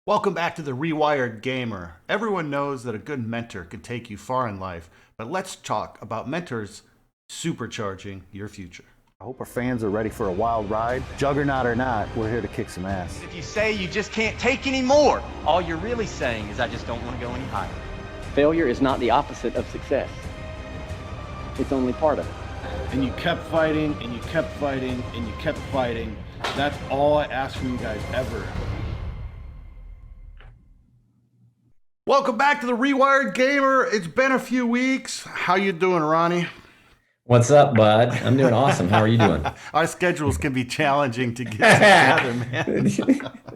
Welcome back to the Rewired Gamer. Everyone knows that a good mentor can take you far in life, but let's talk about mentors supercharging your future. I hope our fans are ready for a wild ride. Juggernaut or not, we're here to kick some ass. If you say you just can't take any more, all you're really saying is I just don't want to go any higher. Failure is not the opposite of success. It's only part of it. And you kept fighting, and you kept fighting, and you kept fighting. That's all I ask from you guys ever. Welcome back to the Rewired Gamer. It's been a few weeks. How you doing, Ronnie? What's up, bud? I'm doing awesome. How are you doing? Our schedules can be challenging to get together, man.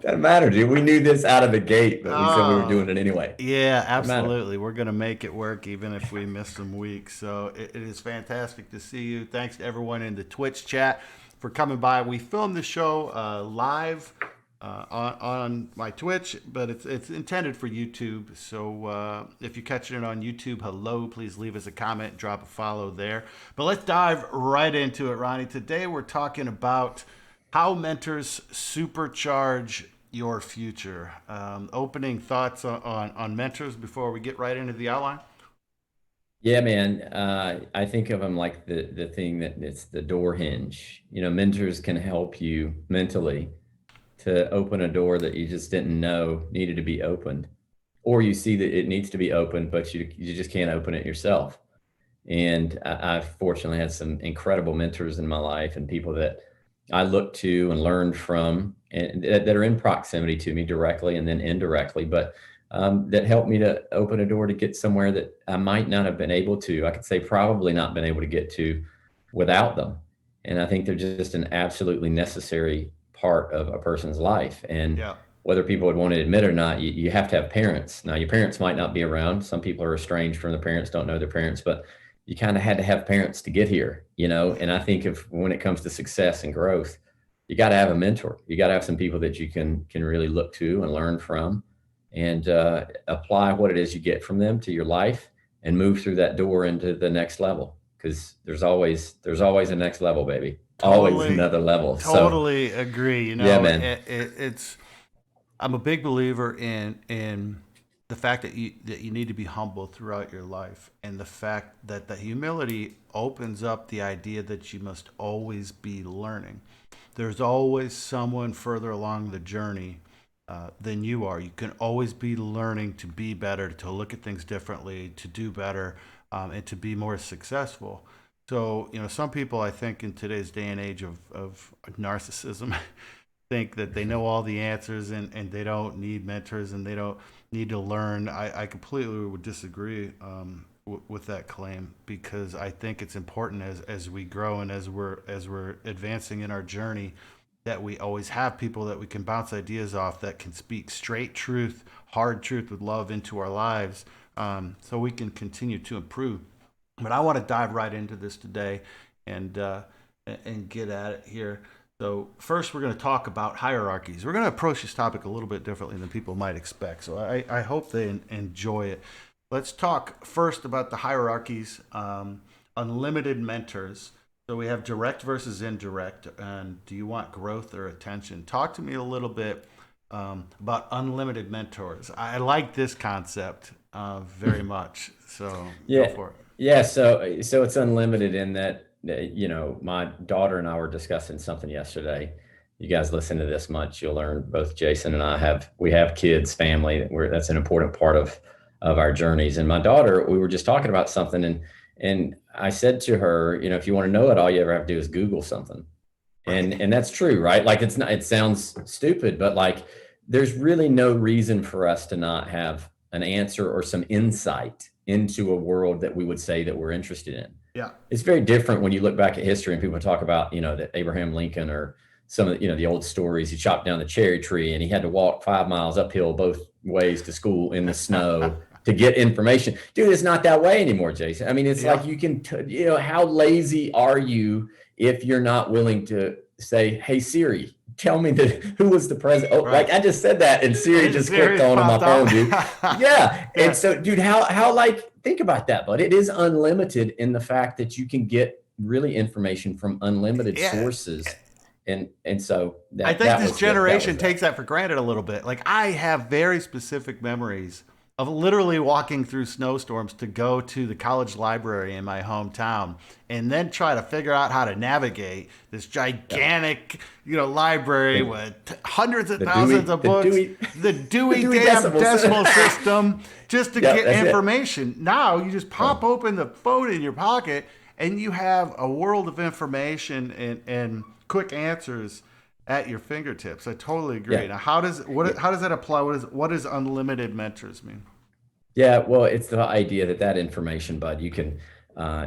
Doesn't matter, dude. We knew this out of the gate, but we said we were doing it anyway. Yeah, absolutely. We're going to make it work even if we miss some weeks. So it is fantastic to see you. Thanks to everyone in the Twitch chat for coming by. We filmed the show live on my Twitch, but it's intended for YouTube. So if you're catching it on YouTube, hello, please leave us a comment, drop a follow there. But let's dive right into it, Ronnie. Today we're talking about how mentors supercharge your future. Opening thoughts on mentors before we get right into the outline? Yeah, man. I think of them like the thing that it's the door hinge. You know, mentors can help you mentally to open a door that you just didn't know needed to be opened, or you see that it needs to be opened, but you just can't open it yourself. And I've fortunately had some incredible mentors in my life and people that I look to and learned from, and that are in proximity to me directly and then indirectly, but that helped me to open a door to get somewhere that I might not have been able to. I could say probably not been able to get to without them. And I think they're just an absolutely necessary part of a person's life. And whether people would want to admit it or not, you have to have parents. Now, your parents might not be around. Some people are estranged from their parents, don't know their parents, but you kind of had to have parents to get here, you know? And I think when it comes to success and growth, you got to have a mentor. You got to have some people that you can really look to and learn from, and apply what it is you get from them to your life and move through that door into the next level. Because there's always a next level, baby. Totally, always another level. Totally agree. You know, yeah, man. I'm a big believer in the fact that you need to be humble throughout your life, and the fact that the humility opens up the idea that you must always be learning. There's always someone further along the journey than you are. You can always be learning to be better, to look at things differently, to do better, and to be more successful. So, you know, some people, I think, in today's day and age of narcissism, think that they know all the answers and they don't need mentors and they don't need to learn. I completely would disagree with that claim, because I think it's important as we grow and as we're advancing in our journey, that we always have people that we can bounce ideas off, that can speak straight truth, hard truth with love into our lives, so we can continue to improve. But I want to dive right into this today and get at it here. So first, we're going to talk about hierarchies. We're going to approach this topic a little bit differently than people might expect. So I hope they enjoy it. Let's talk first about the hierarchies, unlimited mentors. So we have direct versus indirect, and do you want growth or attention? Talk to me a little bit about unlimited mentors. I like this concept very much. So yeah. Go for it. Yeah, so it's unlimited in that, you know, my daughter and I were discussing something yesterday. You guys listen to this much, you'll learn both Jason and I have kids, family. That's an important part of our journeys. And my daughter, we were just talking about something, and I said to her, you know, if you want to know it, all you ever have to do is Google something. And that's true, right? Like, it sounds stupid, but like, there's really no reason for us to not have an answer or some insight into a world that we would say that we're interested in. Yeah. It's very different when you look back at history and people talk about, you know, that Abraham Lincoln or some of the, you know, the old stories, he chopped down the cherry tree and he had to walk 5 miles uphill both ways to school in the snow to get information. Dude, it's not that way anymore, Jason. I mean, it's like you can, you know, how lazy are you if you're not willing to say, hey, Siri, tell me who was the president? Oh, right. Like I just said that and Siri just clicked on my phone, dude. Yeah. And so, dude, how like, think about that, bud. It is unlimited in the fact that you can get really information from unlimited sources And so that I think that this was generation takes that for granted a little bit. Like I have very specific memories of literally walking through snowstorms to go to the college library in my hometown and then try to figure out how to navigate this gigantic, library The- with hundreds of the thousands Dewey- of the books, Dewey- the Dewey Dewey damn Decimal decimal System. system just to Yeah, get that's it. information. Now you just pop open the phone in your pocket and you have a world of information and quick answers at your fingertips. I totally agree. Yeah. Now, how does that apply? What does unlimited mentors mean? Yeah, well, it's the idea that information, bud, you can,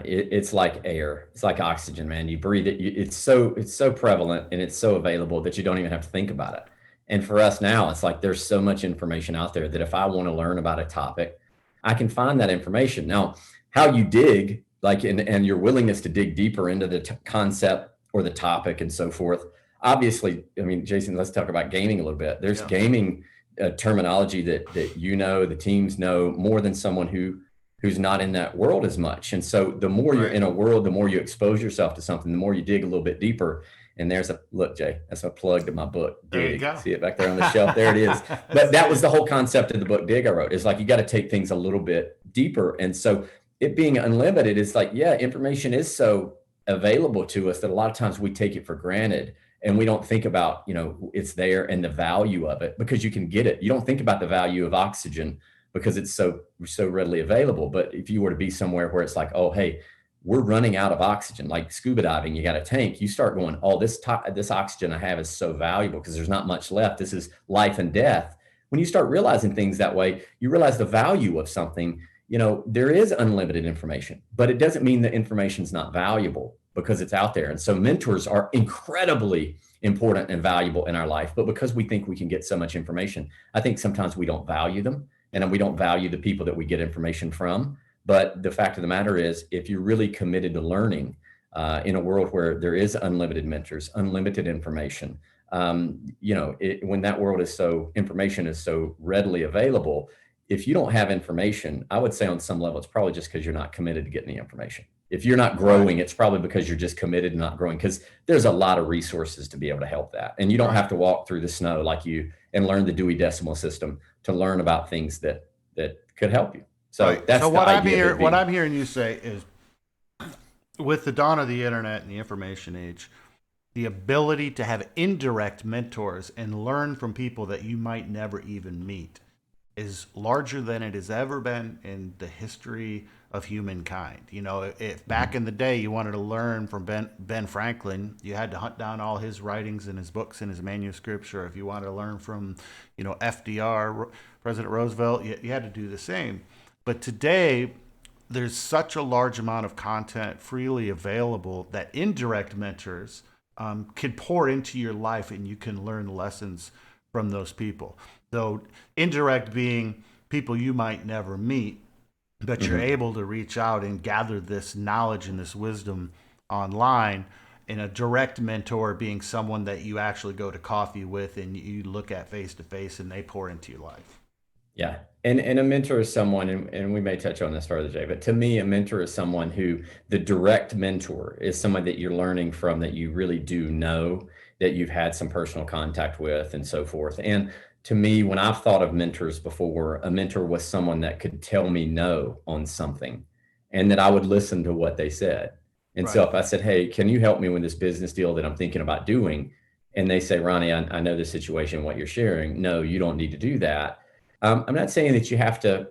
it's like air, it's like oxygen, man. You breathe it. It's so prevalent and it's so available that you don't even have to think about it. And for us now, it's like there's so much information out there that if I want to learn about a topic, I can find that information. Now, how you dig, like, and your willingness to dig deeper into the concept or the topic and so forth. Obviously, I mean, Jason, let's talk about gaming a little bit. There's gaming terminology that the teams know more than someone who's not in that world as much. And so the more you're in a world, the more you expose yourself to something, the more you dig a little bit deeper. And there's look, Jay, that's a plug to my book. Dig. There you go. See it back there on the shelf. There it is. But that was the whole concept of the book Dig I wrote. It's like you got to take things a little bit deeper. And so it being unlimited is like, yeah, information is so available to us that a lot of times we take it for granted. And we don't think about, it's there and the value of it because you can get it. You don't think about the value of oxygen because it's so readily available. But if you were to be somewhere where it's like, oh, hey, we're running out of oxygen, like scuba diving, you got a tank, you start going, oh, this oxygen I have is so valuable because there's not much left. This is life and death. When you start realizing things that way, you realize the value of something. There is unlimited information, but it doesn't mean that information's not valuable because it's out there. And so mentors are incredibly important and valuable in our life, but because we think we can get so much information, I think sometimes we don't value them and we don't value the people that we get information from. But the fact of the matter is, if you're really committed to learning in a world where there is unlimited mentors, unlimited information, when that world information is so readily available, if you don't have information, I would say on some level, it's probably just because you're not committed to getting the information. If you're not growing, it's probably because you're just committed to not growing, because there's a lot of resources to be able to help that. And you don't have to walk through the snow and learn the Dewey Decimal System to learn about things that could help you. So that's so the what idea what I'm hearing you say is, with the dawn of the internet and the information age, the ability to have indirect mentors and learn from people that you might never even meet is larger than it has ever been in the history of humankind. If back in the day you wanted to learn from Ben Franklin, you had to hunt down all his writings and his books and his manuscripts, or if you wanted to learn from, FDR, President Roosevelt, you had to do the same. But today, there's such a large amount of content freely available that indirect mentors can pour into your life, and you can learn lessons from those people. So indirect being people you might never meet, but you're able to reach out and gather this knowledge and this wisdom online. And a direct mentor being someone that you actually go to coffee with and you look at face to face and they pour into your life. Yeah. And a mentor is someone, and we may touch on this further, Jay, but to me, a mentor is someone the direct mentor is someone that you're learning from, that you really do know, that you've had some personal contact with and so forth. And to me, when I've thought of mentors before, a mentor was someone that could tell me no on something and that I would listen to what they said. And so if I said, hey, can you help me with this business deal that I'm thinking about doing? And they say, Ronnie, I know the situation, what you're sharing. No, you don't need to do that. I'm not saying that you have to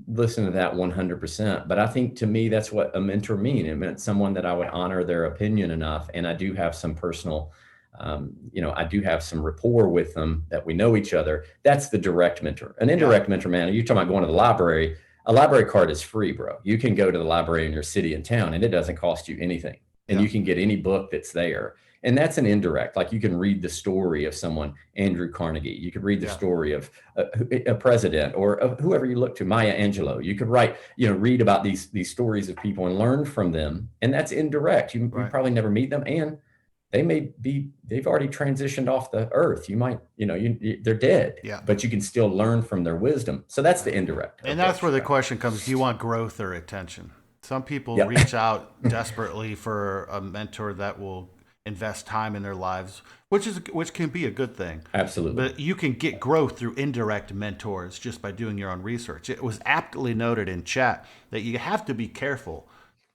listen to that 100%, but I think to me, that's what a mentor means. It meant someone that I would honor their opinion enough. And I do have some personal, I do have some rapport with them, that we know each other. That's the direct mentor. An indirect mentor, man, you're talking about going to the library. A library card is free, bro. You can go to the library in your city and town and it doesn't cost you anything. And you can get any book that's there. And that's an indirect, like you can read the story of someone, Andrew Carnegie. You could read the story of a president or of whoever you look to, Maya Angelou. You could read about these stories of people and learn from them. And that's indirect. You probably never meet them. And they've already transitioned off the earth. You might, they're dead, but you can still learn from their wisdom. So that's the indirect. And that's where the question comes, do you want growth or attention? Some people reach out desperately for a mentor that will invest time in their lives, which can be a good thing. Absolutely. But you can get growth through indirect mentors just by doing your own research. It was aptly noted in chat that you have to be careful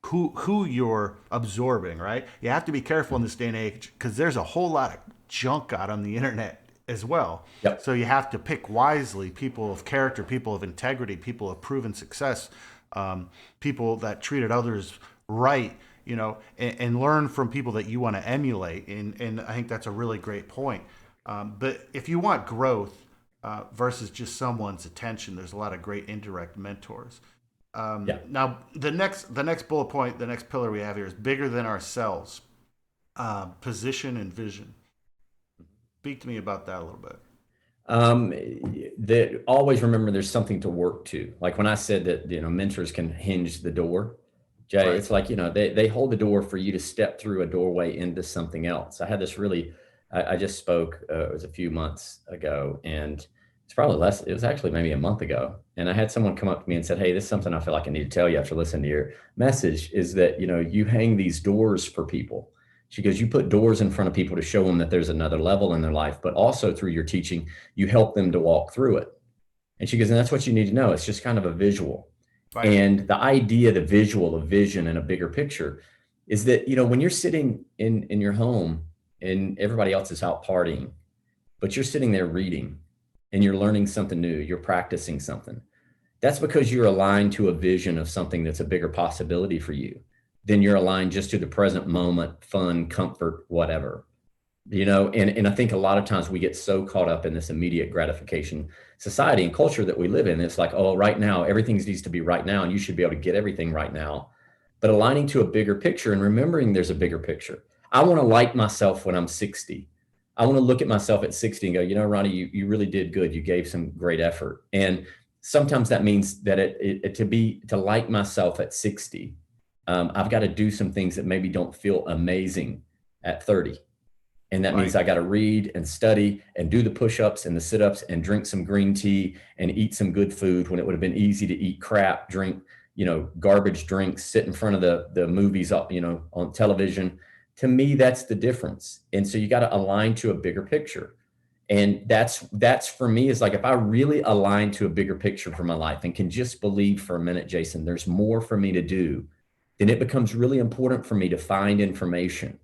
who you're absorbing, right? You have to be careful in this day and age because there's a whole lot of junk out on the internet as well. Yep. So you have to pick wisely people of character, people of integrity, people of proven success, people that treated others right, and learn from people that you want to emulate. And I think that's a really great point. But if you want growth versus just someone's attention, there's a lot of great indirect mentors. Now, the next bullet point, the next pillar we have here is bigger than ourselves, position and vision. Speak to me about that a little bit. Always remember there's something to work to. Like when I said that, mentors can hinge the door, Jay, Right. It's like, they hold the door for you to step through a doorway into something else. I had this I just spoke, it was a few months ago, and it's probably less, it was actually maybe a month ago. And I had someone come up to me and said, hey, this is something I feel like I need to tell you after listening to your message, is that, you hang these doors for people. She goes, you put doors in front of people to show them that there's another level in their life, but also through your teaching, you help them to walk through it. And she goes, and that's what you need to know. It's just kind of a visual. Right. And the idea, the visual of vision and a bigger picture is that, when you're sitting in your home and everybody else is out partying, but you're sitting there reading and you're learning something new, you're practicing something. That's because you're aligned to a vision of something that's a bigger possibility for you. Then you're aligned just to the present moment, fun, comfort, whatever, and I think a lot of times we get so caught up in this immediate gratification society and culture that we live in. It's like, oh, right now, everything needs to be right now, and you should be able to get everything right now. But aligning to a bigger picture and remembering there's a bigger picture. I want to like myself when I'm 60. I want to look at myself at 60 and go, Ronnie, you really did good. You gave some great effort. And sometimes that means that to like myself at 60, I've got to do some things that maybe don't feel amazing at 30. And that means I got to read and study and do the push-ups and the sit-ups and drink some green tea and eat some good food when it would have been easy to eat crap, drink, garbage drinks, sit in front of the movies, on television. To me, that's the difference. And so you got to align to a bigger picture. And that's for me, is like, if I really align to a bigger picture for my life and can just believe for a minute, Jason, there's more for me to do, then it becomes really important for me to find information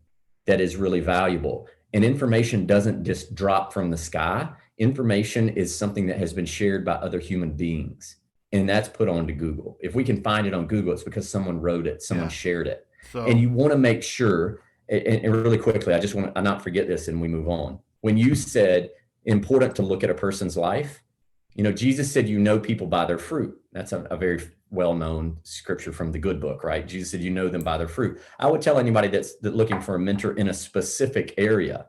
that is really valuable. And information doesn't just drop from the sky. Information is something that has been shared by other human beings, and that's put onto Google. If we can find it on Google, it's because someone wrote it, someone shared it. So, and you want to make sure, and really quickly, I just want to not forget this and we move on. When you said important to look at a person's life, Jesus said, people by their fruit. That's a very well-known scripture from the Good Book, right? Jesus said, them by their fruit. I would tell anybody that's looking for a mentor in a specific area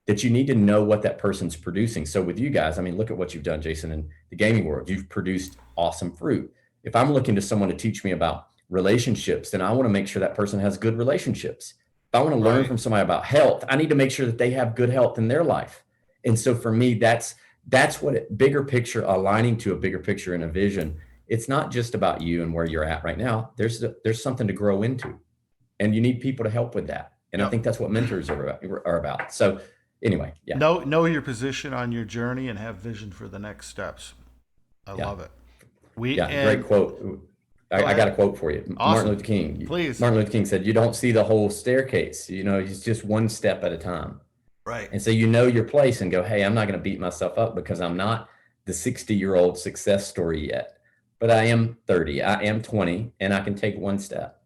that you need to know what that person's producing. So with you guys, look at what you've done, Jason, in the gaming world. You've produced awesome fruit. If I'm looking to someone to teach me about relationships, then I want to make sure that person has good relationships. If I want to learn from somebody about health, I need to make sure that they have good health in their life. And so for me, that's what bigger picture, aligning to a bigger picture and a vision. It's not just about you and where you're at right now. There's something to grow into, and you need people to help with that. And I think that's what mentors are about. So anyway, yeah. Know your position on your journey and have vision for the next steps. I love it. Great quote. I got a quote for you. Awesome. Martin Luther King. Please. Martin Luther King said, you don't see the whole staircase. It's just one step at a time. Right. And so your place and go, hey, I'm not going to beat myself up because I'm not the 60-year-old success story yet, but I am 30, I am 20, and I can take one step.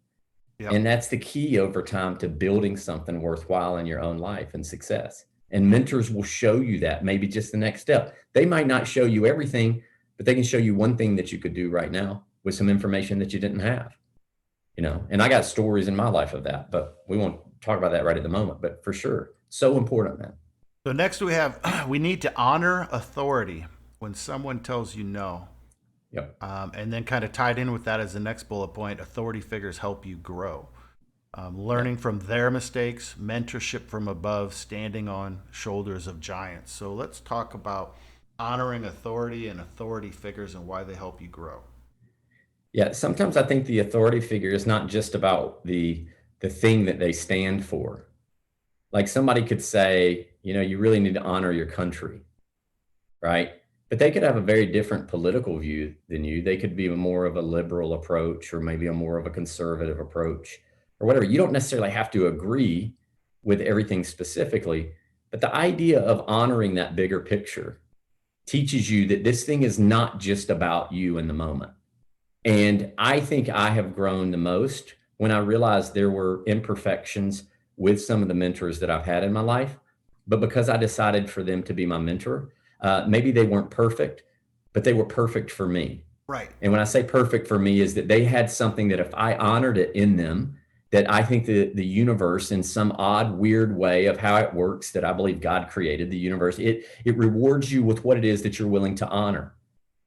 Yep. And that's the key over time to building something worthwhile in your own life and success. And mentors will show you that, maybe just the next step. They might not show you everything, but they can show you one thing that you could do right now with some information that you didn't have, and I got stories in my life of that, but we won't talk about that right at the moment, but for sure. So important, man. So next we need to honor authority when someone tells you no. Yep. And then kind of tied in with that as the next bullet point, authority figures help you grow. Learning from their mistakes, mentorship from above, standing on shoulders of giants. So let's talk about honoring authority and authority figures and why they help you grow. Yeah, sometimes I think the authority figure is not just about the thing that they stand for. Like somebody could say, you really need to honor your country, right? But they could have a very different political view than you. They could be more of a liberal approach, or maybe a more of a conservative approach, or whatever. You don't necessarily have to agree with everything specifically, but the idea of honoring that bigger picture teaches you that this thing is not just about you in the moment. And I think I have grown the most when I realized there were imperfections with some of the mentors that I've had in my life. But because I decided for them to be my mentor, maybe they weren't perfect, but they were perfect for me. Right. And when I say perfect for me, is that they had something that if I honored it in them, that I think the universe, in some odd, weird way of how it works, that I believe God created the universe, it rewards you with what it is that you're willing to honor.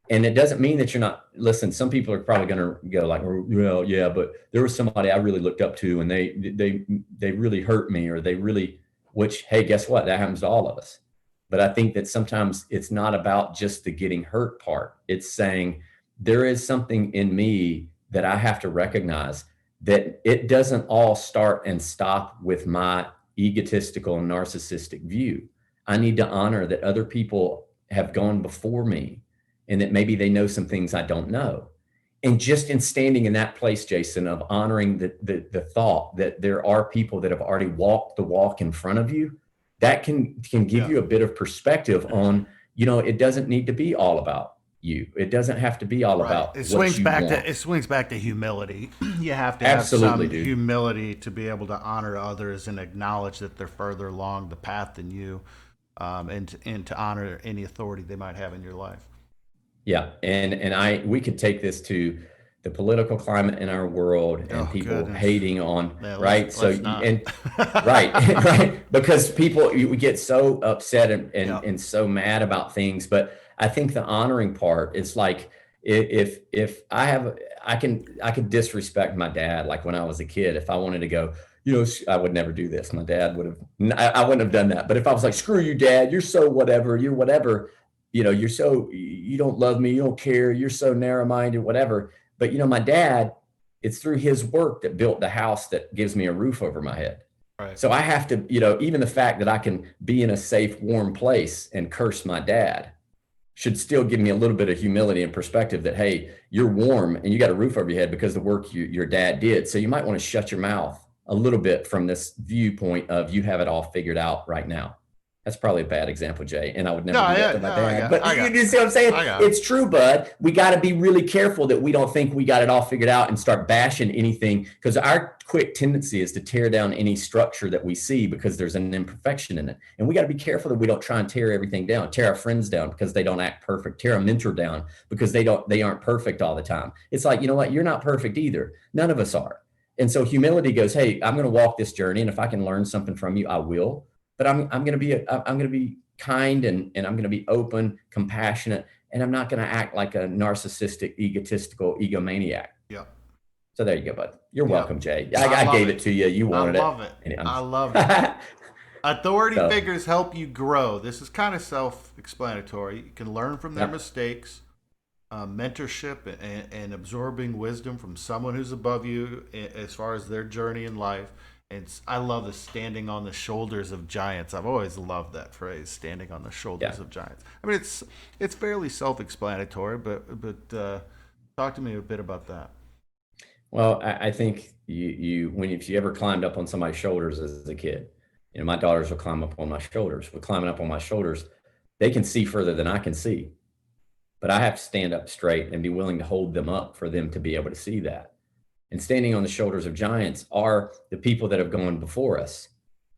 And it doesn't mean that you're not, listen, some people are probably going to go like, well, yeah, but there was somebody I really looked up to and they really hurt me, or they really, which, hey, guess what? That happens to all of us. But I think that sometimes it's not about just the getting hurt part. It's saying there is something in me that I have to recognize, that it doesn't all start and stop with my egotistical and narcissistic view. I need to honor that other people have gone before me, and that maybe they know some things I don't know. And just in standing in that place, Jason, of honoring the thought that there are people that have already walked the walk in front of you, that can give you a bit of perspective on, it doesn't need to be all about you. It doesn't have to be all about It what swings you back want. to humility. You have to have Absolutely, some dude. humility to be able to honor others and acknowledge that they're further along the path than you, and to honor any authority they might have in your life. Yeah, and we could take this to the political climate in our world, and people goodness. hating on, Yeah, right? let's not. And right, right, because we get so upset and Yeah. and so mad about things. But I think the honoring part is like, if I could disrespect my dad, like when I was a kid, if I wanted to go, I would never do this. My dad would have, I wouldn't have done that. But if I was like, screw you, dad, you're so whatever, you're whatever, you don't love me, you don't care, you're so narrow-minded, whatever. But my dad, it's through his work that built the house that gives me a roof over my head. Right. So I have to, even the fact that I can be in a safe, warm place and curse my dad should still give me a little bit of humility and perspective that, hey, you're warm and you got a roof over your head because of the work your dad did. So you might want to shut your mouth a little bit from this viewpoint of you have it all figured out right now. That's probably a bad example, Jay, and I would never do that to my dad. But you see what I'm saying? It's true, bud. We got to be really careful that we don't think we got it all figured out and start bashing anything, because our quick tendency is to tear down any structure that we see because there's an imperfection in it. And we got to be careful that we don't try and tear everything down, tear our friends down because they don't act perfect, tear a mentor down because they aren't perfect all the time. It's like, you know what? You're not perfect either. None of us are. And so humility goes, hey, I'm going to walk this journey, and if I can learn something from you, I will. But I'm going to be kind, and I'm going to be open, compassionate, and I'm not going to act like a narcissistic, egotistical egomaniac. Yeah. So there you go, bud. You're Yeah. welcome, Jay. I gave it to you. You wanted it. I love it. I love it. Authority figures help you grow. This is kind of self-explanatory. You can learn from their mistakes. Mentorship and absorbing wisdom from someone who's above you as far as their journey in life. I love the standing on the shoulders of giants. I've always loved that phrase, standing on the shoulders of giants. I mean, it's fairly self-explanatory, but talk to me a bit about that. Well, I think if you ever climbed up on somebody's shoulders as a kid, my daughters will climb up on my shoulders. But climbing up on my shoulders, they can see further than I can see. But I have to stand up straight and be willing to hold them up for them to be able to see that. And standing on the shoulders of giants are the people that have gone before us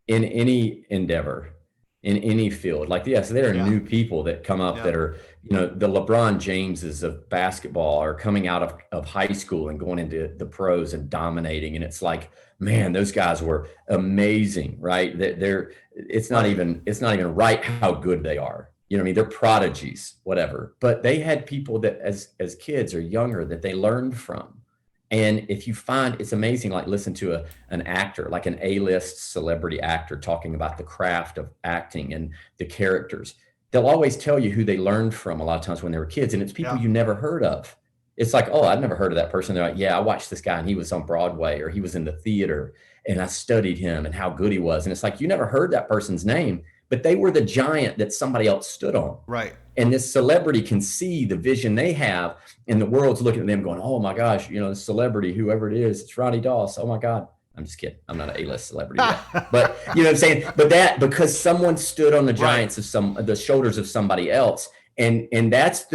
in any endeavor, in any field. Like, yes, there are new people that come up that are, the LeBron Jameses of basketball are coming out of high school and going into the pros and dominating. And it's like, man, those guys were amazing, right? It's not even right how good they are. You know what I mean? They're prodigies, whatever. But they had people that as kids or younger that they learned from. And if you find, it's amazing, like listen to an actor, like an A-list celebrity actor talking about the craft of acting and the characters. They'll always tell you who they learned from a lot of times when they were kids. And it's people you never heard of. It's like, oh, I've never heard of that person. They're like, yeah, I watched this guy and he was on Broadway or he was in the theater. and I studied him and how good he was. And it's like, you never heard that person's name, but they were the giant that somebody else stood on. Right. And this celebrity can see the vision they have, and the world's looking at them going, oh my gosh, this celebrity, whoever it is, it's Ronnie Doss. Oh my God. I'm just kidding. I'm not an A-list celebrity yet. But you know what I'm saying? But that, because someone stood on the giants of the shoulders of somebody else. And that's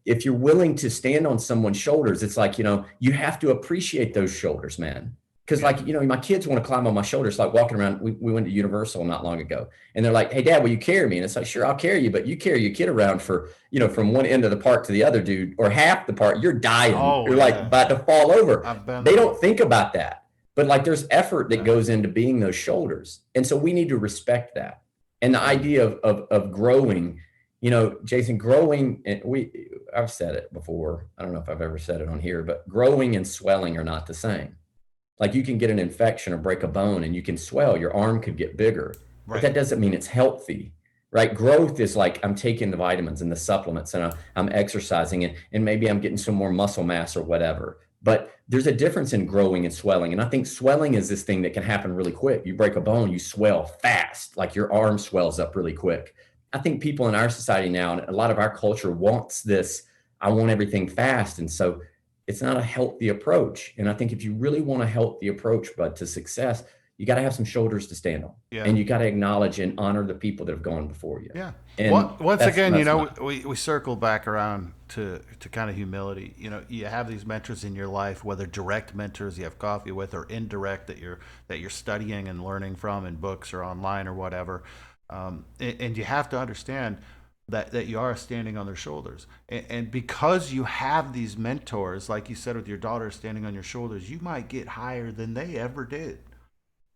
if you're willing to stand on someone's shoulders, it's like, you have to appreciate those shoulders, man. Because my kids want to climb on my shoulders, like walking around. We went to Universal not long ago, and they're like, hey Dad, will you carry me? And it's like, sure, I'll carry you, but you carry your kid around for, from one end of the park to the other, dude, or half the park, you're dying. You're like about to fall over. They don't think about that. But like there's effort that goes into being those shoulders. And so we need to respect that. And the idea of growing, Jason, growing, and I've said it before. I don't know if I've ever said it on here, but growing and swelling are not the same. Like you can get an infection or break a bone and you can swell, your arm could get bigger, but that doesn't mean it's healthy, right? Growth is like, I'm taking the vitamins and the supplements and I'm exercising and maybe I'm getting some more muscle mass or whatever. But there's a difference in growing and swelling. And I think swelling is this thing that can happen really quick. You break a bone, you swell fast, like your arm swells up really quick. I think people in our society now, and a lot of our culture wants this, I want everything fast. And so it's not a healthy approach. And I think if you really want a healthy approach, bud, to success, you got to have some shoulders to stand on. Yeah. And you got to acknowledge and honor the people that have gone before you. Yeah. And once again, we circle back around to kind of humility. You have these mentors in your life, whether direct mentors you have coffee with or indirect that you're studying and learning from in books or online or whatever. And you have to understand that you are standing on their shoulders. And because you have these mentors, like you said with your daughter standing on your shoulders, you might get higher than they ever did.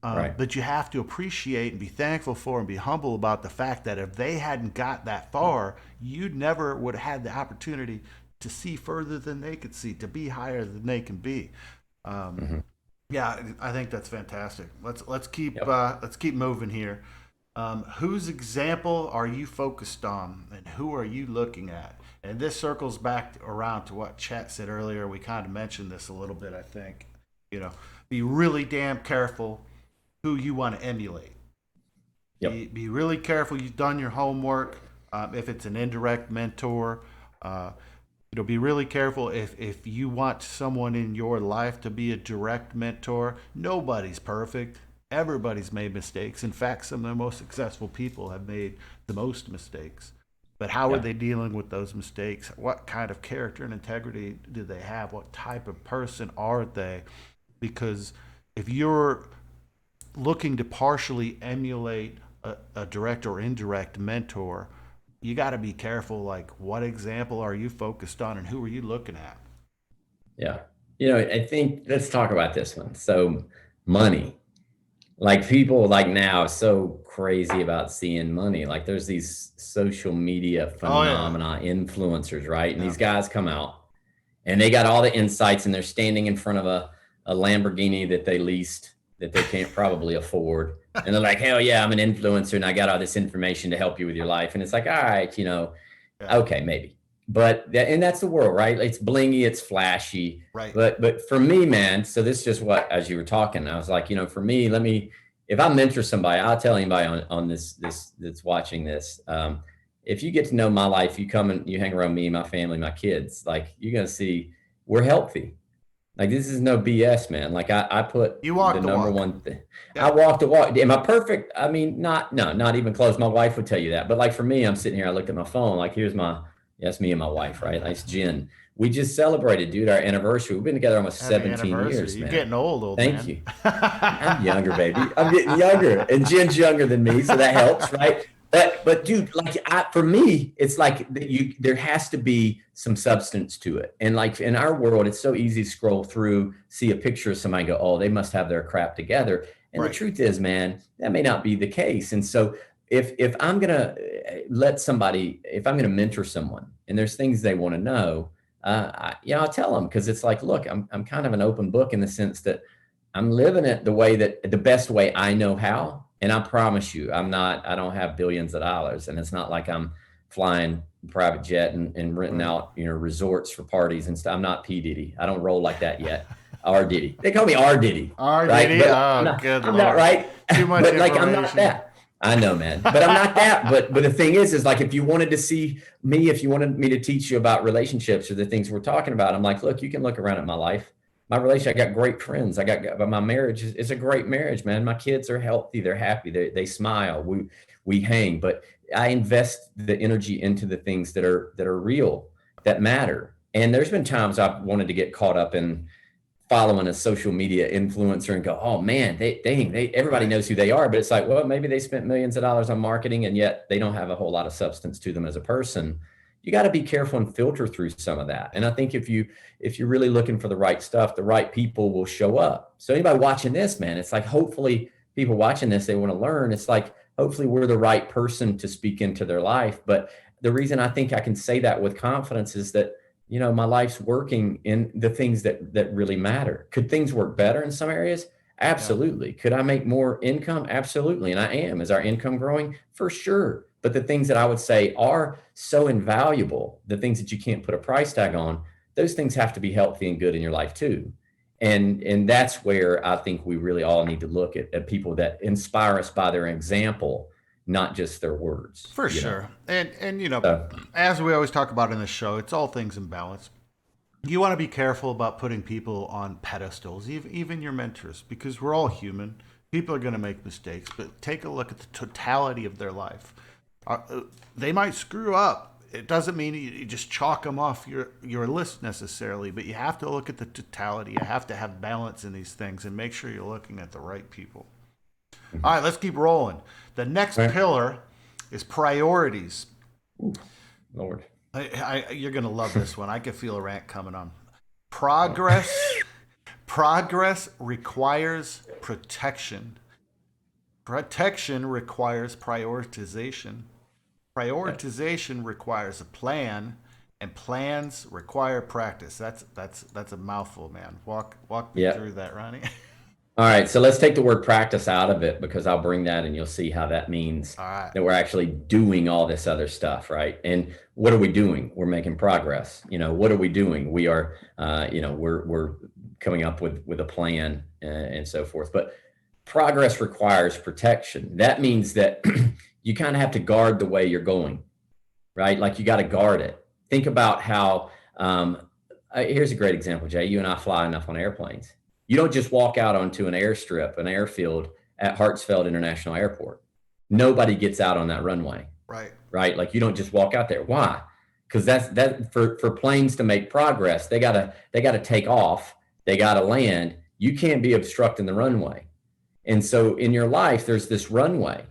But you have to appreciate and be thankful for and be humble about the fact that if they hadn't got that far, you never would have had the opportunity to see further than they could see, to be higher than they can be. Yeah, I think that's fantastic. Let's keep moving here. Whose example are you focused on, and who are you looking at? And this circles back around to what Chet said earlier. We kind of mentioned this a little bit, I think. Be really damn careful who you want to emulate. Yep. Be really careful you've done your homework. If it's an indirect mentor, be really careful if you want someone in your life to be a direct mentor. Nobody's perfect. Everybody's made mistakes. In fact, some of the most successful people have made the most mistakes. But how are they dealing with those mistakes? What kind of character and integrity do they have? What type of person are they? Because if you're looking to partially emulate a direct or indirect mentor, you got to be careful. Like, what example are you focused on, and who are you looking at? Yeah. I think let's talk about this one. So money, like people like now so crazy about seeing money. Like there's these social media phenomena, influencers, right? And these guys come out and they got all the insights and they're standing in front of a Lamborghini that they leased that they can't probably afford. And they're like, hell yeah, I'm an influencer and I got all this information to help you with your life. And it's like, all right, okay, maybe. But and that's the world, right? It's blingy, it's flashy. Right. But for me, man, so this is just what, as you were talking, I was like, for me, if I mentor somebody, I'll tell anybody on this that's watching this. If you get to know my life, you come and you hang around me, my family, my kids, like you're going to see we're healthy. Like this is no BS, man. Like I put the number one thing. Yeah. I walked the walk. Am I perfect? I mean, not even close. My wife would tell you that. But like for me, I'm sitting here, I looked at my phone, like that's me and my wife, right? That's Jen. We just celebrated, dude, our anniversary. We've been together almost 17 years, man. You're getting old Thank man. you. I'm younger, baby. I'm getting younger. And Jen's younger than me, so that helps, right? But dude, like for me, it's like there has to be some substance to it. And like in our world, it's so easy to scroll through, see a picture of somebody and go, oh, they must have their crap together. And the truth is, man, that may not be the case. And so if I'm going to if I'm going to mentor someone and there's things they want to know, I'll tell them, because it's like, look, I'm kind of an open book in the sense that I'm living it the best way I know how. And I promise you, I don't have billions of dollars, and it's not like I'm flying private jet and renting out, resorts for parties and stuff. I'm not P. Diddy. I don't roll like that yet. R Diddy. They call me R Diddy. R. Right? Diddy? But Oh, good I'm Lord. not right. Too much but like I'm not information. that. I know, man. But I'm not that. But the thing is like if you wanted to see me, if you wanted me to teach you about relationships or the things we're talking about, I'm like, look, you can look around at my life. My relationship, I got great friends. But my marriage is a great marriage, man. My kids are healthy. They're happy. They smile. We hang. But I invest the energy into the things that are real, that matter. And there's been times I've wanted to get caught up in following a social media influencer and go, oh man, they everybody knows who they are. But it's like, well, maybe they spent millions of dollars on marketing and yet they don't have a whole lot of substance to them as a person. You got to be careful and filter through some of that. And I think if you're really looking for the right stuff, the right people will show up. So anybody watching this, man, it's like, hopefully people watching this, they want to learn. It's like, hopefully we're the right person to speak into their life. But the reason I think I can say that with confidence is that, you know, my life's working in the things that really matter. Could things work better in some areas? Absolutely. Yeah. Could I make more income? Absolutely. And I am. Is our income growing? For sure. But the things that I would say are so invaluable, the things that you can't put a price tag on, those things have to be healthy and good in your life too. And that's where I think we really all need to look at people that inspire us by their example, not just their words. For sure. And you know, as we always talk about in the show, it's all things in balance. You want to be careful about putting people on pedestals, even your mentors, because we're all human. People are going to make mistakes, but take a look at the totality of their life. They might screw up. It doesn't mean you just chalk them off your list necessarily, but you have to look at the totality. You have to have balance in these things and make sure you're looking at the right people. All right, let's keep rolling. The next pillar is priorities. Ooh, Lord. You're going to love this one. I can feel a rant coming on. Progress requires protection. Protection requires prioritization. Prioritization requires a plan, and plans require practice. That's a mouthful, man. Walk me through that, Ronnie. All right, so let's take the word practice out of it because I'll bring that and you'll see how that means that we're actually doing all this other stuff, right? And what are we doing? We're making progress. You know, what are we doing? We are, we're coming up with a plan and so forth. But progress requires protection. That means that you kind of have to guard the way you're going, right? Like you got to guard it. Think about how, here's a great example, Jay. You and I fly enough on airplanes. You don't just walk out onto an airstrip, an airfield at Hartsfield International Airport. Nobody gets out on that runway. Right. Like you don't just walk out there. Why? Because that for planes to make progress, they gotta take off. They gotta land. You can't be obstructing the runway. And so in your life, there's this runway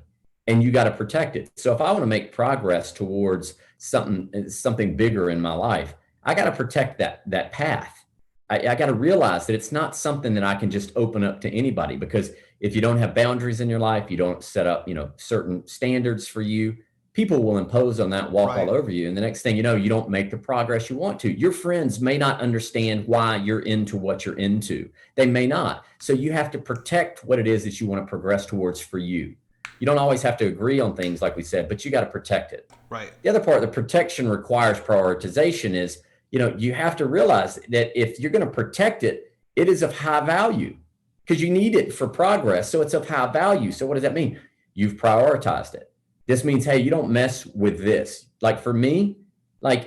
and you got to protect it. So if I want to make progress towards something bigger in my life, I got to protect that path. I got to realize that it's not something that I can just open up to anybody, because if you don't have boundaries in your life, you don't set up, certain standards for you, people will impose on that, walk all over you. And the next thing you know, you don't make the progress you want to. Your friends may not understand why you're into what you're into. They may not. So you have to protect what it is that you want to progress towards for you. You don't always have to agree on things like we said, but you got to protect it. Right. The other part, the protection requires prioritization is, you have to realize that if you're going to protect it, it is of high value because you need it for progress. So it's of high value. So what does that mean? You've prioritized it. This means, hey, you don't mess with this. Like for me, like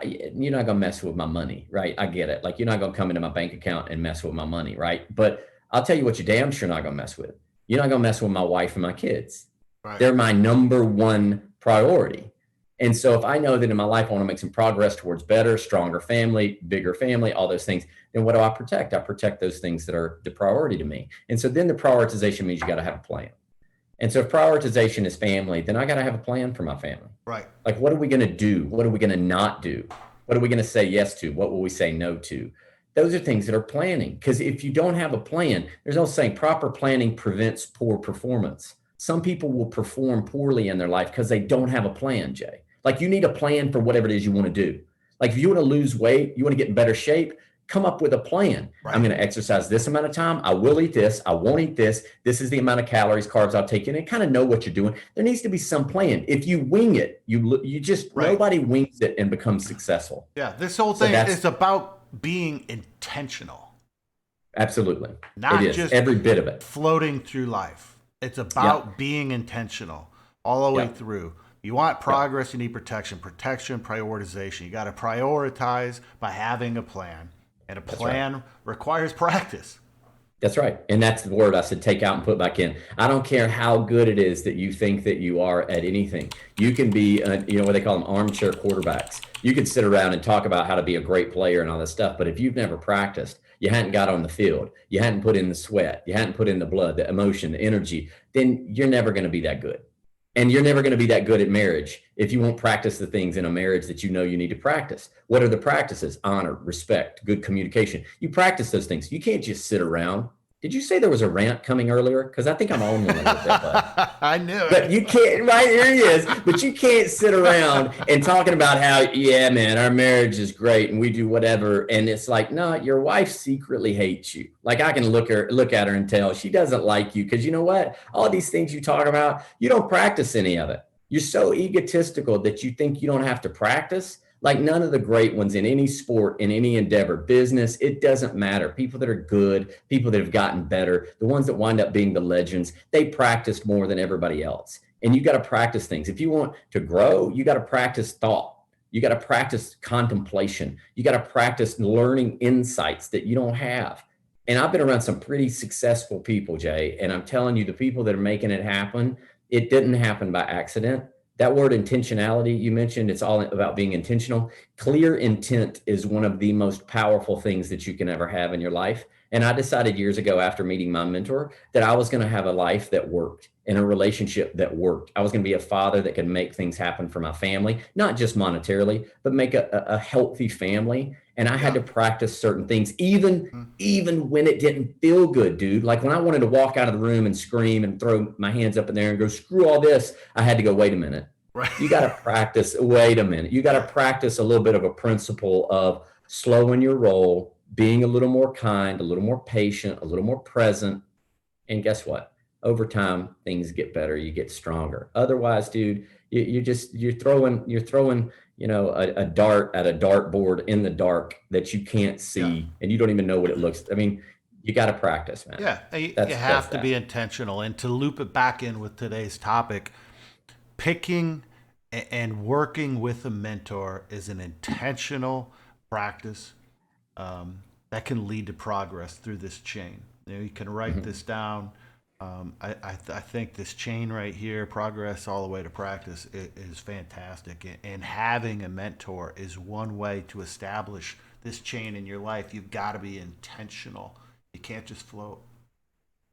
you're not going to mess with my money, right? I get it. Like you're not going to come into my bank account and mess with my money, right? But I'll tell you what you're damn sure not going to mess with. You're not going to mess with my wife and my kids. Right. They're my number one priority. And so if I know that in my life, I want to make some progress towards better, stronger family, bigger family, all those things, then what do I protect? I protect those things that are the priority to me. And so then the prioritization means you got to have a plan. And so if prioritization is family, then I got to have a plan for my family. Right. Like, what are we going to do? What are we going to not do? What are we going to say yes to? What will we say no to? Those are things that are planning. Because if you don't have a plan, there's no saying proper planning prevents poor performance. Some people will perform poorly in their life because they don't have a plan, Jay. Like you need a plan for whatever it is you want to do. Like if you want to lose weight, you want to get in better shape, come up with a plan. Right. I'm going to exercise this amount of time. I will eat this. I won't eat this. This is the amount of calories, carbs I'll take in, and kind of know what you're doing. There needs to be some plan. If you wing it, you just, nobody wings it and becomes successful. Yeah. This whole thing is about being intentional. Absolutely. Not It is. just Every bit of it. floating through life. It's about being intentional all the way Yep. through. You want progress, you need protection. Protection, prioritization. You got to prioritize by having a plan. And a plan requires practice. That's right. And that's the word I said, take out and put back in. I don't care how good it is that you think that you are at anything. You can be, you know, what they call them, armchair quarterbacks. You could sit around and talk about how to be a great player and all this stuff. But if you've never practiced, you hadn't got on the field, you hadn't put in the sweat, you hadn't put in the blood, the emotion, the energy, then you're never going to be that good. And you're never going to be that good at marriage if you won't practice the things in a marriage that you know you need to practice. What are the practices? Honor, respect, good communication. You practice those things. You can't just sit around. Did you say there was a rant coming earlier? Because I think I'm on one with that, bud. I knew it. But you can't, right, here he is. But you can't sit around and talking about how, yeah, man, our marriage is great and we do whatever. And it's like, no, your wife secretly hates you. Like I can look at her and tell she doesn't like you because you know what? All these things you talk about, you don't practice any of it. You're so egotistical that you think you don't have to practice. Like none of the great ones in any sport, in any endeavor, business, it doesn't matter. People that are good, people that have gotten better, the ones that wind up being the legends, they practiced more than everybody else. And you got to practice things. If you want to grow, you got to practice thought. You got to practice contemplation. You got to practice learning insights that you don't have. And I've been around some pretty successful people, Jay, and I'm telling you, the people that are making it happen, it didn't happen by accident. That word intentionality you mentioned, it's all about being intentional. Clear intent is one of the most powerful things that you can ever have in your life. And I decided years ago after meeting my mentor that I was going to have a life that worked and a relationship that worked. I was going to be a father that could make things happen for my family, not just monetarily, but make a healthy family. And I had to practice certain things, even when it didn't feel good, dude. Like when I wanted to walk out of the room and scream and throw my hands up in there and go, screw all this, I had to go, wait a minute. Right. You got to practice, wait a minute. You got to practice a little bit of a principle of slowing your roll, being a little more kind, a little more patient, a little more present. And guess what? Over time, things get better. You get stronger. Otherwise, dude, you're throwing, you know, a dart at a dartboard in the dark that you can't see and you don't even know what it looks. I mean, you got to practice, man. Yeah, you have to be intentional. And to loop it back in with today's topic, picking and working with a mentor is an intentional practice that can lead to progress through this chain. You know, you can write this down. I think this chain right here, progress all the way to practice, is fantastic. And having a mentor is one way to establish this chain in your life. You've got to be intentional. You can't just float.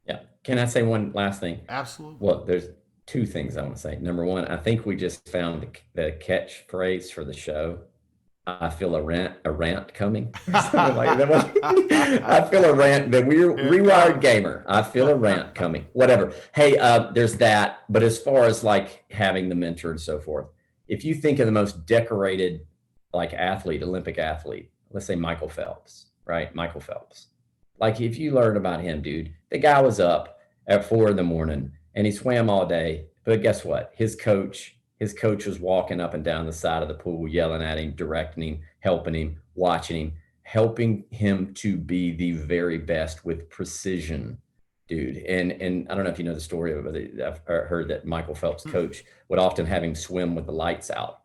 Yeah. Can I say one last thing? Absolutely. Well, there's two things I want to say. Number one, I think we just found the catchphrase for the show. I feel a rant coming. Like I feel a rant. That we're Rewired Gamer. I feel a rant coming. Whatever. Hey, there's that. But as far as like having the mentor and so forth, if you think of the most decorated like athlete, Olympic athlete, let's say Michael Phelps, right? Michael Phelps. Like if you learn about him, dude, the guy was up at 4 a.m. and he swam all day. But guess what? His coach was walking up and down the side of the pool, yelling at him, directing him, helping him, watching him, helping him to be the very best with precision, dude. And I don't know if you know the story of it, but I've heard that Michael Phelps' coach would often have him swim with the lights out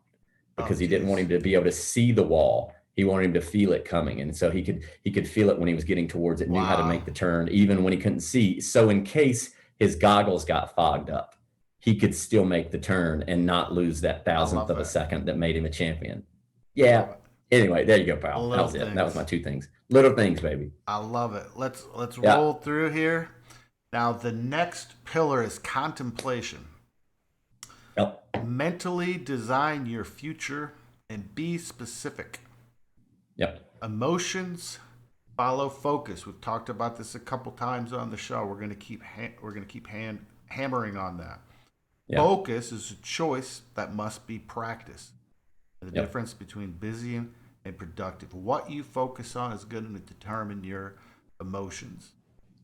because he didn't want him to be able to see the wall. He wanted him to feel it coming. And so he could feel it when he was getting towards it, knew how to make the turn, even when he couldn't see. So in case his goggles got fogged up, he could still make the turn and not lose that thousandth of a second that made him a champion. Yeah. Anyway, there you go, pal. That was it. That was my two things. Little things, baby. I love it. Let's roll through here. Now, the next pillar is contemplation. Yep. Mentally design your future and be specific. Yep. Emotions follow focus. We've talked about this a couple times on the show. We're going to keep hammering on that. Yep. Focus is a choice that must be practiced. The difference between busy and productive. What you focus on is going to determine your emotions.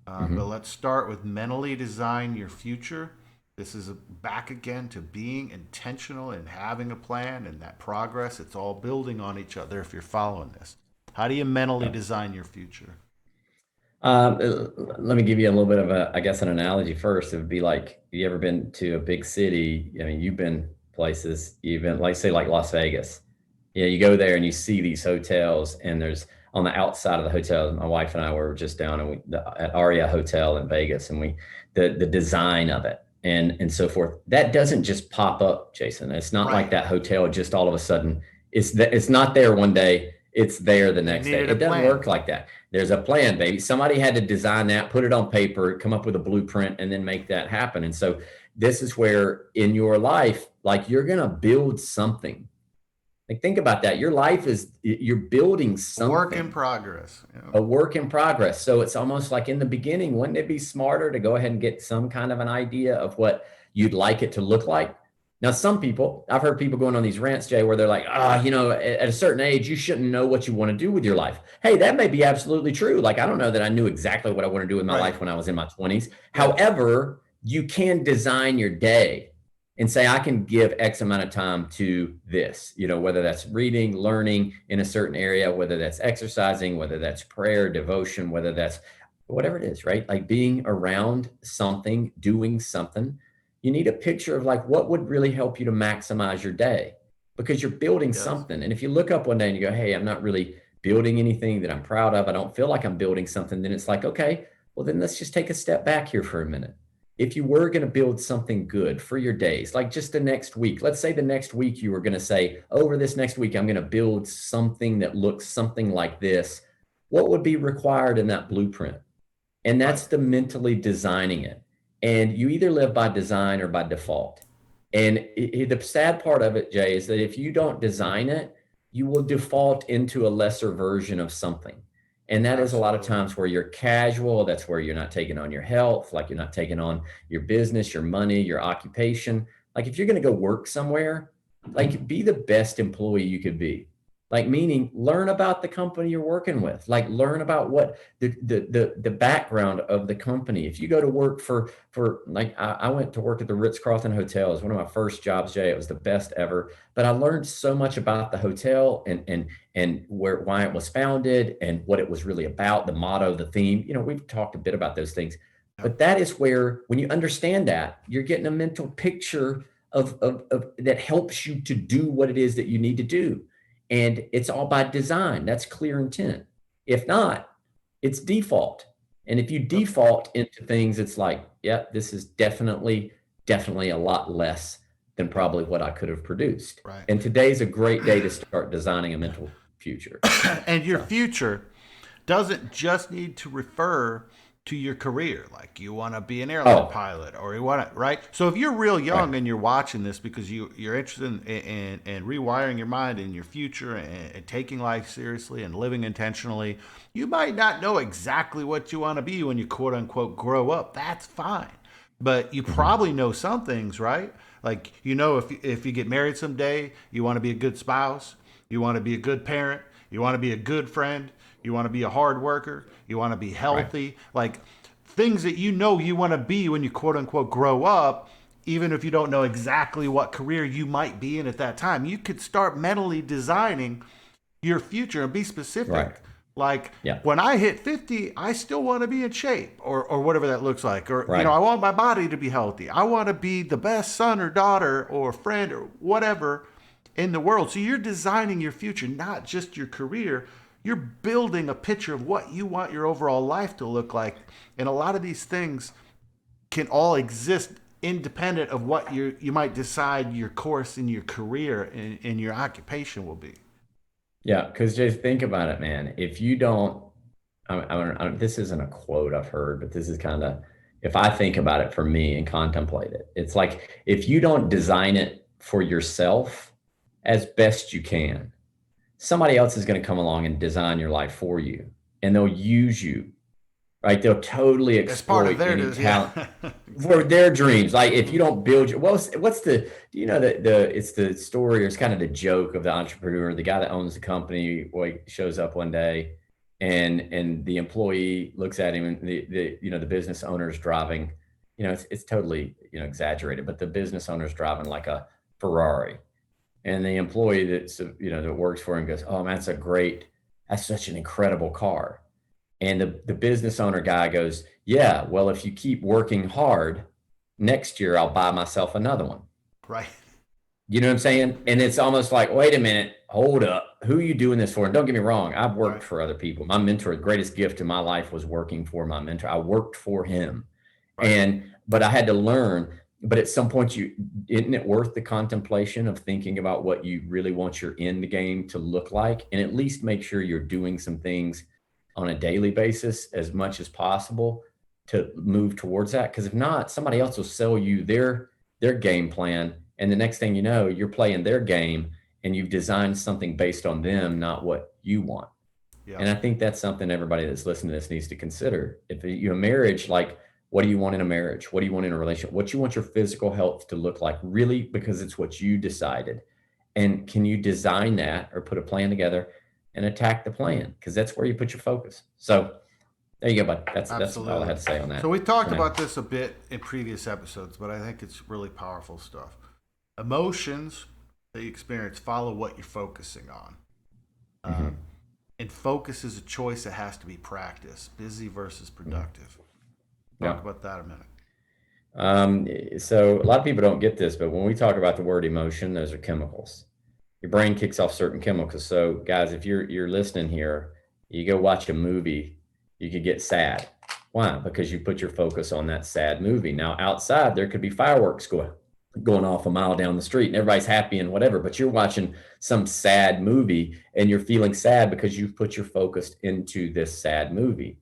But let's start with mentally design your future. This is back again to being intentional and having a plan and that progress. It's all building on each other if you're following this. How do you mentally design your future? Let me give you a little bit of I guess, an analogy first. It would be like, you ever been to a big city? I mean, you've been places, you've been, like, say, like Las Vegas. Yeah, you go there and you see these hotels, and there's on the outside of the hotel. My wife and I were just down at Aria Hotel in Vegas, and the design of it and so forth. That doesn't just pop up, Jason. It's not like Right. that hotel just all of a sudden. It's not there one day. It's there the next day. needed a It doesn't plan. work like that. There's a plan, baby. Somebody had to design that, put it on paper, come up with a blueprint, and then make that happen. And so this is where in your life, like, you're going to build something. Like, think about that. Your life you're building something. Work in progress. A work in progress. So it's almost like, in the beginning, wouldn't it be smarter to go ahead and get some kind of an idea of what you'd like it to look like? Now, some people, I've heard people going on these rants, Jay, where they're like, at a certain age, you shouldn't know what you want to do with your life. Hey, that may be absolutely true. Like, I don't know that I knew exactly what I want to do with my Right. life when I was in my 20s. However, you can design your day and say, I can give X amount of time to this, whether that's reading, learning in a certain area, whether that's exercising, whether that's prayer, devotion, whether that's whatever it is, right? Like, being around something, doing something. You need a picture of, like, what would really help you to maximize your day, because you're building Yes. something. And if you look up one day and you go, hey, I'm not really building anything that I'm proud of, I don't feel like I'm building something, then it's like, okay, well, then let's just take a step back here for a minute. If you were going to build something good for your days, like just the next week, let's say the next week you were going to say, over this next week, I'm going to build something that looks something like this. What would be required in that blueprint? And that's the mentally designing it. And you either live by design or by default. And the sad part of it, Jay, is that if you don't design it, you will default into a lesser version of something. And that is a lot of times where you're casual. That's where you're not taking on your health, like you're not taking on your business, your money, your occupation. Like, if you're going to go work somewhere, like, be the best employee you could be. Like, meaning, learn about the company you're working with. Like, learn about what the background of the company. If you go to work for like, I went to work at the Ritz-Carlton Hotel. It was one of my first jobs, Jay. It was the best ever. But I learned so much about the hotel and why it was founded and what it was really about, the motto, the theme. We've talked a bit about those things. But that is where, when you understand that, you're getting a mental picture of that helps you to do what it is that you need to do. And it's all by design. That's clear intent. If not, it's default. And if you default into things, it's like, yeah, this is definitely a lot less than probably what I could have produced. Right. And today's a great day to start designing a mental future. And your future doesn't just need to refer to your career. Like, you want to be an airline pilot, or you want to, right? So if you're real young and you're watching this because you're interested in rewiring your mind in your future and taking life seriously and living intentionally, you might not know exactly what you want to be when you quote unquote grow up. That's fine. But you probably know some things, right? Like, if you get married someday, you want to be a good spouse, you want to be a good parent, you want to be a good friend, you want to be a hard worker, you want to be healthy, like things that you want to be when you quote unquote grow up. Even if you don't know exactly what career you might be in at that time, you could start mentally designing your future and be specific. Right. Like, when I hit 50, I still want to be in shape, or whatever that looks like. Or, I want my body to be healthy. I want to be the best son or daughter or friend or whatever in the world. So you're designing your future, not just your career. You're building a picture of what you want your overall life to look like. And a lot of these things can all exist independent of what you might decide your course in your career and your occupation will be. Yeah, because just think about it, man. If you don't, this isn't a quote I've heard, but this is kind of, if I think about it for me and contemplate it, it's like, if you don't design it for yourself as best you can, somebody else is going to come along and design your life for you, and they'll use you, right? They'll totally exploit any talent for their dreams. Like, if you don't build your, what's the, it's the story, or it's kind of the joke of the entrepreneur, the guy that owns the company, shows up one day and the employee looks at him, and the business owner's driving, it's totally, exaggerated, but the business owner's driving like a Ferrari. And the employee that works for him goes, "Oh man, that's such an incredible car." And the business owner guy goes, yeah, well, if you keep working hard, next year I'll buy myself another one. Right. You know what I'm saying? And it's almost like, wait a minute, hold up. Who are you doing this for? And don't get me wrong, I've worked Right. for other people. My mentor, the greatest gift in my life was working for my mentor. I worked for him. Right. But I had to learn. But at some point, isn't it worth the contemplation of thinking about what you really want your end game to look like? And at least make sure you're doing some things on a daily basis as much as possible to move towards that. Because if not, somebody else will sell you their game plan. And the next thing you know, you're playing their game and you've designed something based on them, not what you want. Yeah. And I think that's something everybody that's listening to this needs to consider. If you a marriage, like, what do you want in a marriage? What do you want in a relationship? What you want your physical health to look like, really, because it's what you decided. And can you design that or put a plan together and attack the plan? Because that's where you put your focus. So there you go, bud. That's all I had to say on that. So we talked for now. about this a bit in previous episodes, but I think it's really powerful stuff. Emotions that you experience follow what you're focusing on. And focus is a choice that has to be practiced, busy versus productive. Talk about that a minute. So a lot of people don't get this, but when we talk about the word emotion, those are chemicals. Your brain kicks off certain chemicals. So guys, if you're listening here, you go watch a movie, you could get sad. Why? Because you put your focus on that sad movie. Now outside, there could be fireworks going off a mile down the street and everybody's happy and whatever, but you're watching some sad movie and you're feeling sad because you've put your focus into this sad movie.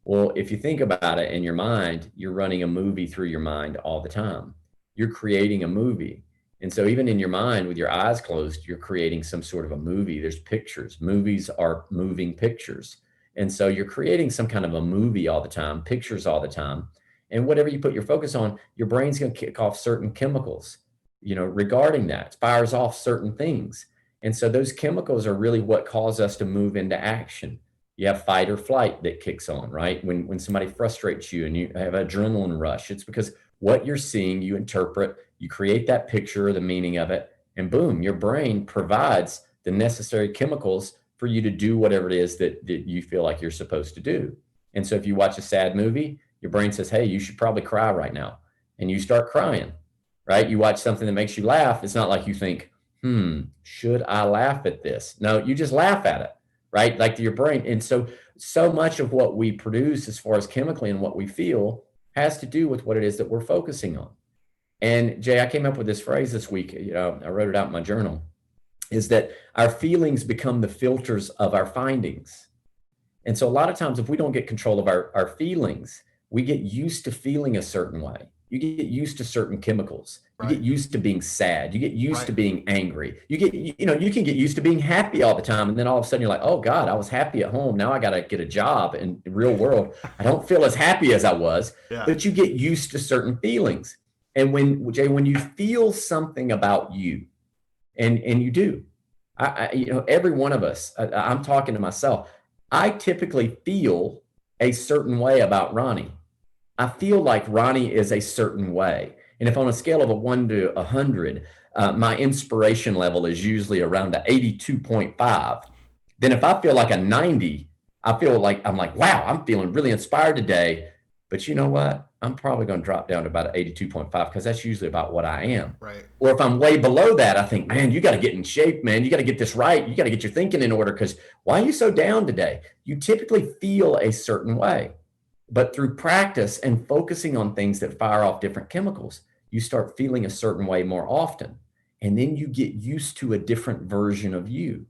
Well, if you think about it in your mind, you're running a movie through your mind all the time. You're creating a movie. And so even in your mind with your eyes closed, you're creating some sort of a movie. There's pictures. Movies are moving pictures. And so you're creating some kind of a movie all the time, pictures all the time. And whatever you put your focus on, your brain's going to kick off certain chemicals, regarding that. It fires off certain things. And so those chemicals are really what cause us to move into action. You have fight or flight that kicks on, right? When somebody frustrates you and you have an adrenaline rush, it's because what you're seeing, you interpret, you create that picture or the meaning of it, and boom, your brain provides the necessary chemicals for you to do whatever it is that you feel like you're supposed to do. And so if you watch a sad movie, your brain says, hey, you should probably cry right now. And you start crying, right? You watch something that makes you laugh. It's not like you think, should I laugh at this? No, you just laugh at it. Right? Like your brain. And so much of what we produce as far as chemically and what we feel has to do with what it is that we're focusing on. And Jay, I came up with this phrase this week, I wrote it out in my journal, is that our feelings become the filters of our findings. And so a lot of times if we don't get control of our feelings, we get used to feeling a certain way. You get used to certain chemicals. You get used to being sad. You get used to being angry. You can get used to being happy all the time. And then all of a sudden you're like, oh God, I was happy at home. Now I got to get a job in the real world. I don't feel as happy as I was, but you get used to certain feelings. And when you feel something about you, and you do, every one of us, I'm talking to myself, I typically feel a certain way about Ronnie. I feel like Ronnie is a certain way. And if on a scale of a 1 to 100, my inspiration level is usually around an 82.5, then if I feel like a 90, I feel like, I'm like, wow, I'm feeling really inspired today. But you know what? I'm probably going to drop down to about an 82.5 because that's usually about what I am. Right. Or if I'm way below that, I think, man, you got to get in shape, man. You got to get this right. You got to get your thinking in order because why are you so down today? You typically feel a certain way. But through practice and focusing on things that fire off different chemicals, you start feeling a certain way more often. And then you get used to a different version of you.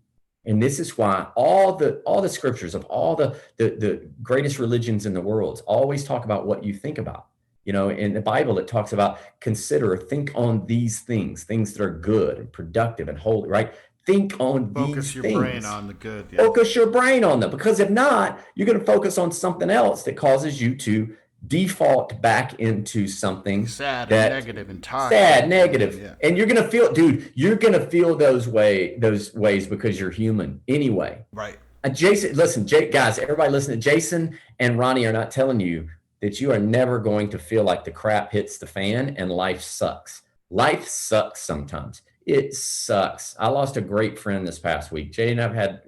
And this is why all the scriptures of all the greatest religions in the world always talk about what you think about. In the Bible, it talks about think on these things that are good and productive and holy, right? Think on Focus these your things. brain on the good. Yeah. Focus your brain on them, because if not, you're going to focus on something else that causes you to default back into something Sad and negative and toxic. Sad, negative. Yeah. And you're going to feel, dude, you're going to feel those ways because you're human anyway. Right. Jason, listen, guys, everybody listen to Jason and Ronnie are not telling you that you are never going to feel like the crap hits the fan and life sucks. Life sucks sometimes. It sucks. I lost a great friend this past week. Jay and I've had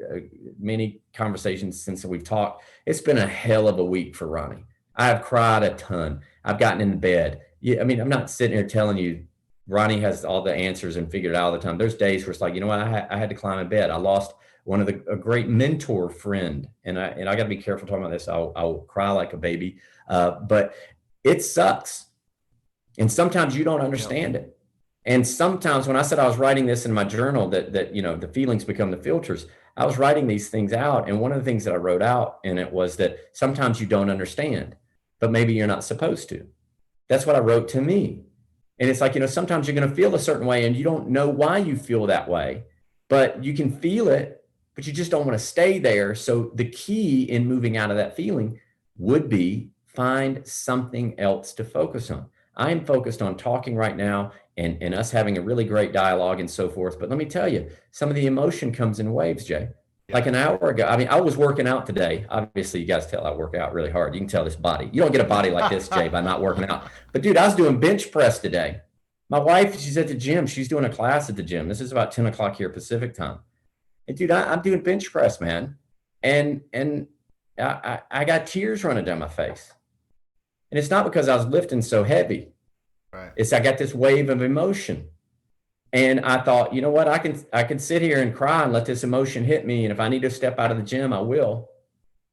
many conversations since we've talked. It's been a hell of a week for Ronnie. I have cried a ton. I've gotten in bed. Yeah, I mean, I'm not sitting here telling you Ronnie has all the answers and figured it out all the time. There's days where it's like, you know what, I had to climb in bed. I lost one of a great mentor friend, and I got to be careful talking about this. I'll cry like a baby, but it sucks, and sometimes you don't understand it. And sometimes when I said I was writing this in my journal, that you know, the feelings become the filters, I was writing these things out. And one of the things that I wrote out in it was that sometimes you don't understand, but maybe you're not supposed to. That's what I wrote to me. And it's like, you know, sometimes you're going to feel a certain way and you don't know why you feel that way, but you can feel it, but you just don't want to stay there. So the key in moving out of that feeling would be find something else to focus on. I am focused on talking right now and us having a really great dialogue and so forth. But let me tell you, some of the emotion comes in waves, Jay. Like an hour ago, I mean, I was working out today. Obviously, you guys tell I work out really hard. You can tell this body. You don't get a body like this, Jay, by not working out. But dude, I was doing bench press today. My wife, she's at the gym. She's doing a class at the gym. This is about 10 o'clock here Pacific time. And dude, I'm doing bench press, man. And I got tears running down my face. And it's not because I was lifting so heavy. Right. It's I got this wave of emotion. And I thought, you know what, I can sit here and cry and let this emotion hit me. And if I need to step out of the gym, I will.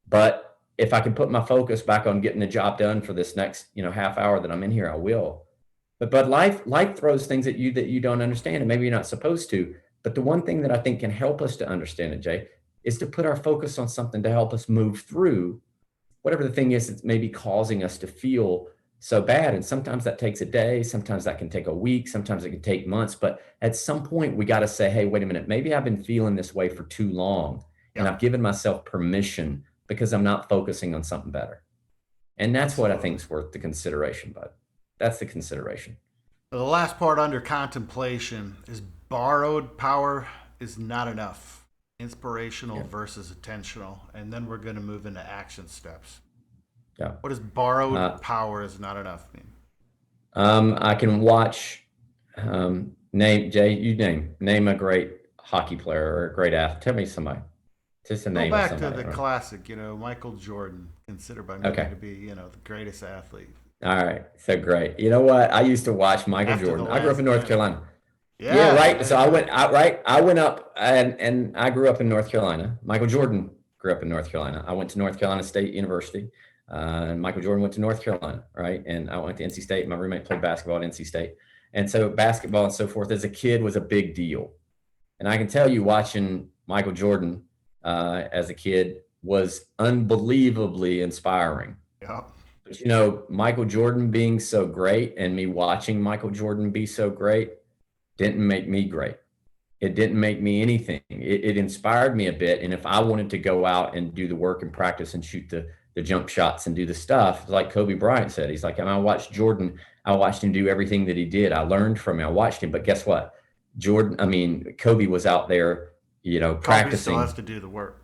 But if I can put my focus back on getting the job done for this next, you know, half hour that I'm in here, I will. But life throws things at you that you don't understand, and maybe you're not supposed to. But the one thing that I think can help us to understand it, Jay, is to put our focus on something to help us move through whatever the thing is that's maybe causing us to feel so bad. And sometimes that takes a day, sometimes that can take a week, sometimes it can take months. But at some point we got to say, hey, wait a minute, maybe I've been feeling this way for too long. And I've given myself permission because I'm not focusing on something better. And that's what I think is worth the consideration, bud. That's the consideration. The last part under contemplation is borrowed power is not enough. Inspirational versus attentional. And then we're going to move into action steps. Yeah. What does borrowed power is not enough mean? I can watch, name a great hockey player or a great athlete. Tell me somebody. Just a name. Go back of to somebody, the right? classic, you know, Michael Jordan, considered by many to be, you know, the greatest athlete. All right. So great. You know what? I used to watch Michael After Jordan. the I grew up in last North game. Carolina. Yeah, right. So I went up and I grew up in North Carolina. Michael Jordan grew up in North Carolina. I went to North Carolina State University. And Michael Jordan went to North Carolina, right? And I went to NC State. My roommate played basketball at NC State. And so basketball and so forth as a kid was a big deal. And I can tell you watching Michael Jordan as a kid was unbelievably inspiring. Yeah. But, you know, Michael Jordan being so great and me watching Michael Jordan be so great didn't make me great. It didn't make me anything. It inspired me a bit. And if I wanted to go out and do the work and practice and shoot the jump shots and do the stuff, like Kobe Bryant said, he's like, I watched Jordan. I watched him do everything that he did. I learned from him. I watched him. But guess what? Kobe was out there, you know, practicing. Kobe still has to do the work.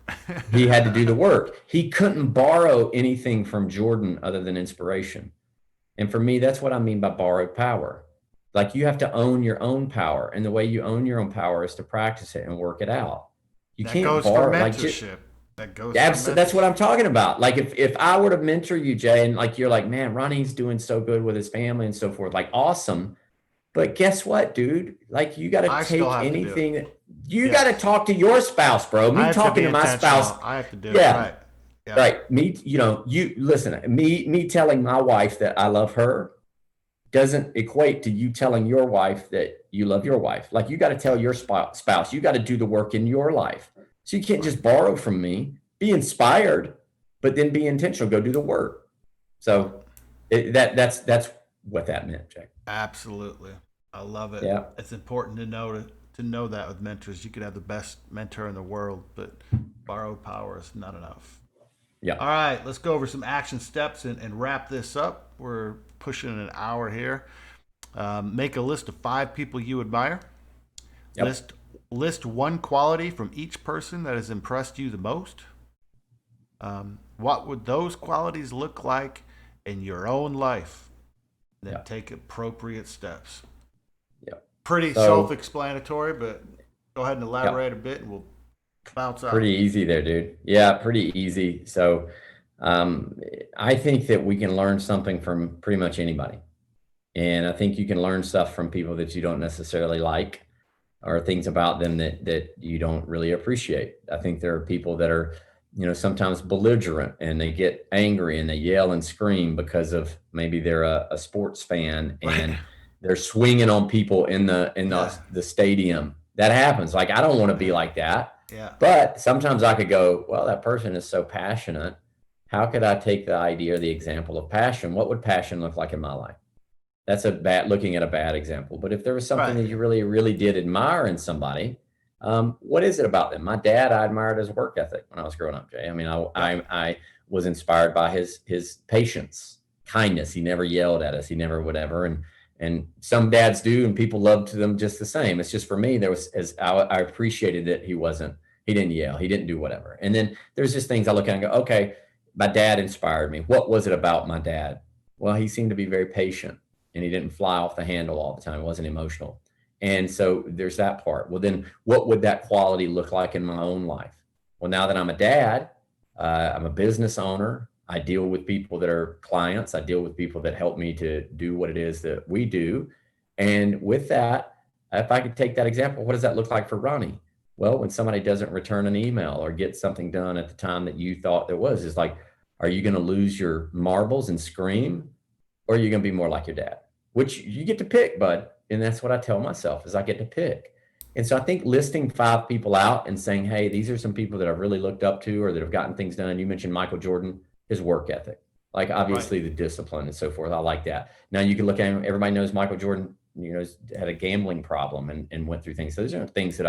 He had to do the work. He couldn't borrow anything from Jordan other than inspiration. And for me, that's what I mean by borrowed power. Like you have to own your own power. And the way you own your own power is to practice it and work it out. You can't goes borrow for like mentorship. That goes. That's what I'm talking about. Like if I were to mentor you, Jay, and like you're like, man, Ronnie's doing so good with his family and so forth, like awesome. But guess what, dude? Like you got to take anything that you got to talk to your spouse, bro. Me talking to my spouse, I have to do it. Right. Yeah. Right. Me, you know, you listen. Me telling my wife that I love her doesn't equate to you telling your wife that you love your wife. Like you got to tell your spouse. You got to do the work in your life. So you can't just borrow from me, be inspired, but then be intentional, go do the work. So that's what that meant, Jack. Absolutely. I love it. Yeah. It's important to know that with mentors. You could have the best mentor in the world, but borrowed power is not enough. Yeah. All right, let's go over some action steps and wrap this up. We're pushing an hour here. Make a list of 5 people you admire. Yep. List one quality from each person that has impressed you the most. What would those qualities look like in your own life? Then take appropriate steps. Yep. Pretty self-explanatory, but go ahead and elaborate a bit and we'll Bounce out. Pretty easy there, dude. Yeah, pretty easy. So I think that we can learn something from pretty much anybody. And I think you can learn stuff from people that you don't necessarily like, or things about them that you don't really appreciate. I think there are people that are, sometimes belligerent, and they get angry and they yell and scream because of maybe they're a sports fan, and Right. they're swinging on people in the Yeah. the stadium. That happens. Like, I don't want to be like that. Yeah. But sometimes I could go, well, that person is so passionate. How could I take the idea or the example of passion? What would passion look like in my life? That's looking at a bad example. But if there was something Right. that you really, really did admire in somebody, what is it about them? My dad, I admired his work ethic when I was growing up, Jay. I mean, I was inspired by his patience, kindness. He never yelled at us. He never whatever. And some dads do, and people loved them just the same. It's just, for me, I appreciated that he didn't yell, he didn't do whatever. And then there's just things I look at and go, okay, my dad inspired me. What was it about my dad? Well, he seemed to be very patient, and he didn't fly off the handle all the time. He wasn't emotional. And so there's that part. Well, then what would that quality look like in my own life? Well, now that I'm a dad, I'm a business owner. I deal with people that are clients. I deal with people that help me to do what it is that we do. And with that, if I could take that example, what does that look like for Ronnie? Well, when somebody doesn't return an email or get something done at the time that you thought there was, it's like, are you going to lose your marbles and scream? Or are you going to be more like your dad? Which you get to pick, bud. And that's what I tell myself, is I get to pick. And so I think listing 5 people out and saying, hey, these are some people that I've really looked up to or that have gotten things done. You mentioned Michael Jordan, his work ethic, like obviously the discipline and so forth. I like that. Now you can look at him. Everybody knows Michael Jordan, had a gambling problem and went through things. So those are things that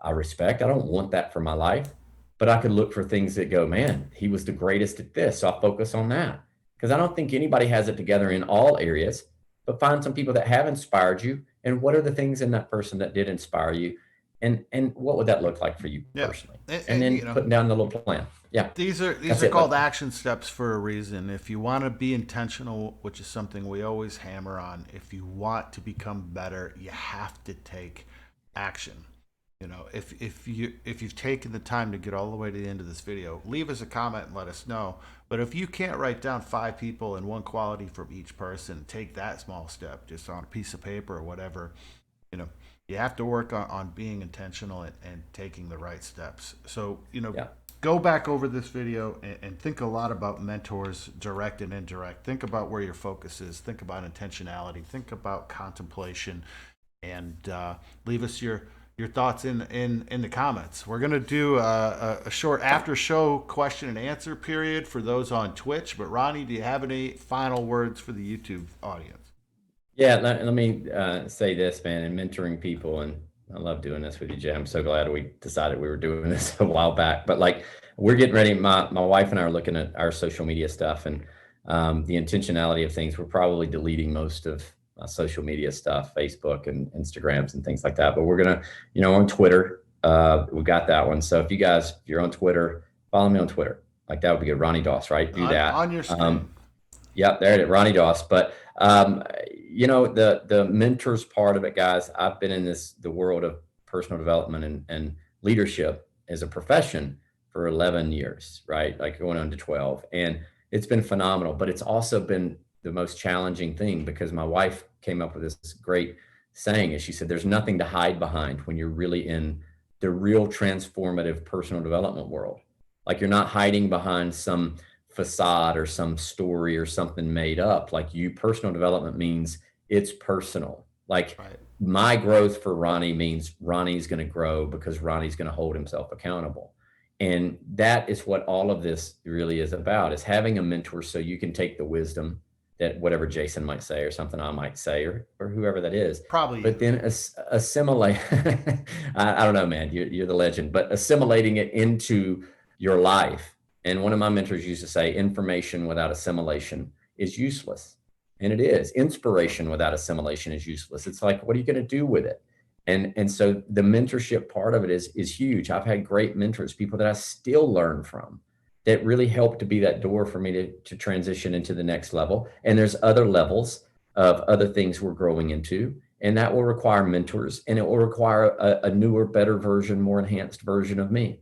I respect. I don't want that for my life, but I could look for things that go, man, he was the greatest at this. So I focus on that, because I don't think anybody has it together in all areas. But find some people that have inspired you, and what are the things in that person that did inspire you, and what would that look like for you personally? And then putting down the little plan. Yeah, These are called action steps for a reason. If you want to be intentional, which is something we always hammer on, if you want to become better, you have to take action. If you've taken the time to get all the way to the end of this video, leave us a comment and let us know. But if you can't write down 5 people and 1 quality from each person, take that small step just on a piece of paper or whatever. You have to work on being intentional and taking the right steps. So, go back over this video and think a lot about mentors, direct and indirect. Think about where your focus is. Think about intentionality. Think about contemplation, and leave us your thoughts in the comments. We're going to do a short after show question and answer period for those on Twitch. But Ronnie, do you have any final words for the YouTube audience? Yeah, let me say this, man, and mentoring people, and I love doing this with you, Jay. I'm so glad we decided we were doing this a while back. But like, we're getting ready. My wife and I are looking at our social media stuff, and the intentionality of things. We're probably deleting most of social media stuff, Facebook and Instagrams and things like that. But we're gonna, on Twitter, we got that one. So if you're on Twitter, follow me on Twitter. Like, that would be good. Ronnie Doss, right? Do that on your screen. Yep, there it is, Ronnie Doss. But the mentors part of it, guys. I've been in the world of personal development and leadership as a profession for 11 years, right? Like going on to 12, and it's been phenomenal. But it's also been the most challenging thing, because my wife came up with this great saying, and she said, there's nothing to hide behind when you're really in the real transformative personal development world. Like, you're not hiding behind some facade or some story or something made up. Like, personal development means it's personal. Like, Right. My growth for Ronnie means Ronnie's going to grow because Ronnie's going to hold himself accountable. And that is what all of this really is about, is having a mentor so you can take the wisdom that whatever Jason might say or something I might say or whoever that is. Probably. But then assimilate. I don't know, man. You're the legend. But assimilating it into your life. And one of my mentors used to say, information without assimilation is useless. And it is. Inspiration without assimilation is useless. It's like, what are you going to do with it? And so the mentorship part of it is huge. I've had great mentors, people that I still learn from, that really help to be that door for me to transition into the next level. And there's other levels of other things we're growing into, and that will require mentors, and it will require a newer, better version, more enhanced version of me.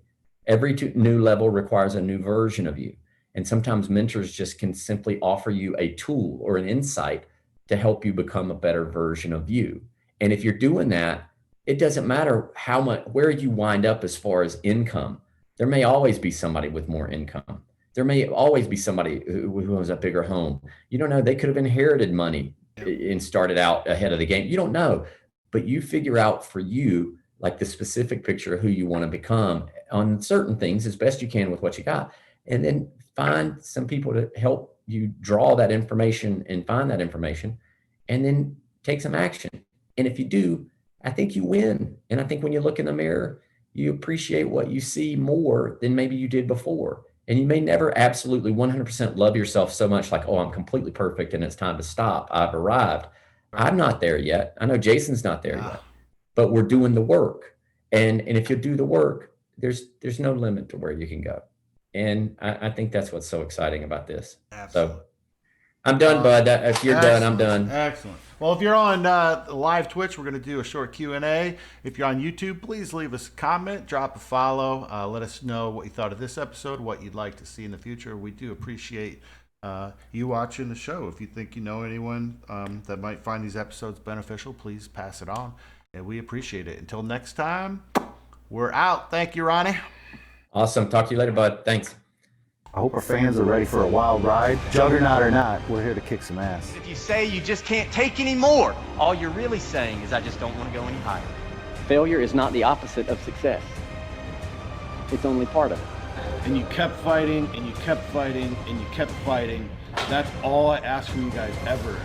Every new level requires a new version of you. And sometimes mentors just can simply offer you a tool or an insight to help you become a better version of you. And if you're doing that, it doesn't matter how much, where you wind up as far as income. There may always be somebody with more income. There may always be somebody who owns a bigger home. You don't know, they could have inherited money and started out ahead of the game. You don't know, but you figure out for you, like the specific picture of who you want to become on certain things as best you can with what you got. And then find some people to help you draw that information and find that information, and then take some action. And if you do, I think you win. And I think when you look in the mirror, you appreciate what you see more than maybe you did before. And you may never absolutely 100% love yourself so much like, oh, I'm completely perfect and it's time to stop. I've arrived. I'm not there yet. I know Jason's not there yet, but we're doing the work. And if you do the work, there's no limit to where you can go. And I think that's what's so exciting about this. Absolutely. So I'm done, bud. If you're done, I'm done. Excellent. Well, if you're on live Twitch, we're going to do a short Q&A. If you're on YouTube, please leave us a comment, drop a follow. Let us know what you thought of this episode, what you'd like to see in the future. We do appreciate you watching the show. If you think you know anyone that might find these episodes beneficial, please pass it on. And we appreciate it. Until next time, we're out. Thank you, Ronnie. Awesome. Talk to you later, bud. Thanks. I hope our fans are ready for a wild ride. Juggernaut or not, we're here to kick some ass. If you say you just can't take any more, all you're really saying is I just don't want to go any higher. Failure is not the opposite of success. It's only part of it. And you kept fighting, and you kept fighting, and you kept fighting. That's all I ask from you guys ever.